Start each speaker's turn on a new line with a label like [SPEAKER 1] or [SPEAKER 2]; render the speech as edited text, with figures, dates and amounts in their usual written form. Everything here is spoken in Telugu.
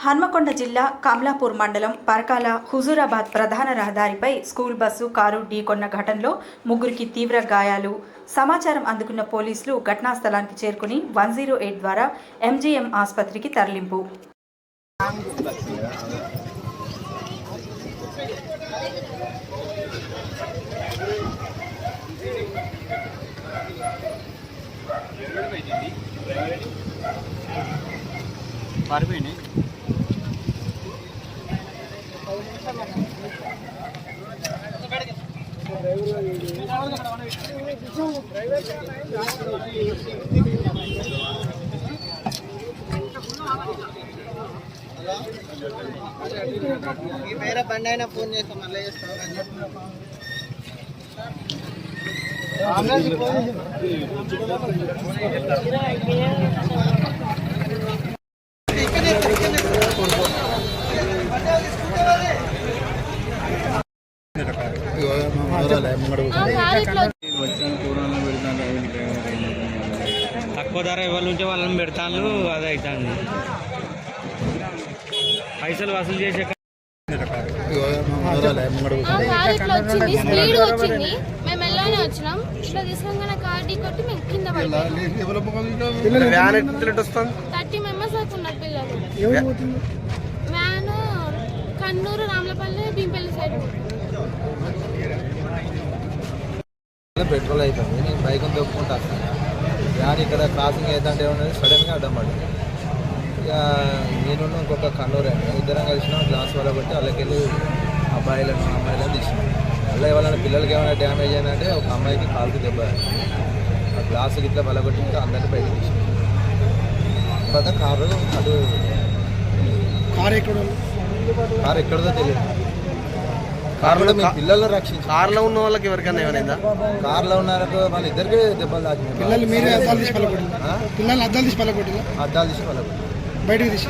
[SPEAKER 1] హన్మకొండ జిల్లా కమలాపూర్ మండలం పరకాల హుజూరాబాద్ ప్రధాన రహదారిపై స్కూల్ బస్సు కారు ఢీకొన్న ఘటనలో ముగ్గురికి తీవ్ర గాయాలు. సమాచారం అందుకున్న పోలీసులు ఘటనా స్థలానికి చేరుకుని 108 ద్వారా ఎంజీఎం ఆసుపత్రికి తరలింపు.
[SPEAKER 2] వేరే బండి అయినా ఫోన్ చేస్తాం మళ్ళీ చేస్తాం.
[SPEAKER 3] తక్కువ ధర ఎవరు ఉంటే వాళ్ళని పెడతాను. అది అవుతాను పైసలు వసూలు చేసే
[SPEAKER 4] స్పీడ్ వచ్చింది. మేము ఎలానే వచ్చినాం. ఇట్లా తీసుకుని కార్ ఢీ కొట్టి మేము కింద పడిపోయాం. 30 మెంబర్స్ అవుతున్నారు పిల్లలు. Van Kannuru Ramalapalli Bhimpalli side.
[SPEAKER 2] Petrol అయిపోయింది. నేను బైక్ తొప్పుకుంటా వస్తాను. వ్యాన్ ఇక్కడ క్రాసింగ్ అవుతుంటే ఉన్నది సడన్గా అడ్డం పడింది. ఇక నేను ఇంకొక కన్నూరు ఇద్దరం కలిసినాం. గ్లాస్ వల్ల బట్టి వాళ్ళకి వెళ్ళి అమ్మాయిలను తీసినాం. అలా ఎవరైనా పిల్లలకి ఏమైనా డ్యామేజ్ అయినంటే ఒక అమ్మాయికి కాలుకి దెబ్బ ఆ గ్లాసుకి ఇట్లా బలగొట్టి ఇంకా అందరినీ బయట తీసినాం. తర్వాత కారు ఎక్కడదో తెలియదు. కారులో మీ పిల్లలను రక్షించి
[SPEAKER 3] కార్లో ఉన్న వాళ్ళకి ఎవరికైనా ఏమైనా
[SPEAKER 2] కార్లో ఉన్నారో వాళ్ళ ఇద్దరికి దెబ్బలు తాకినాయి.
[SPEAKER 5] అద్దాలు తీసి పలకొట్టి
[SPEAKER 2] అద్దాలు తీసి పలగొట్టి
[SPEAKER 5] బయటికి తీసి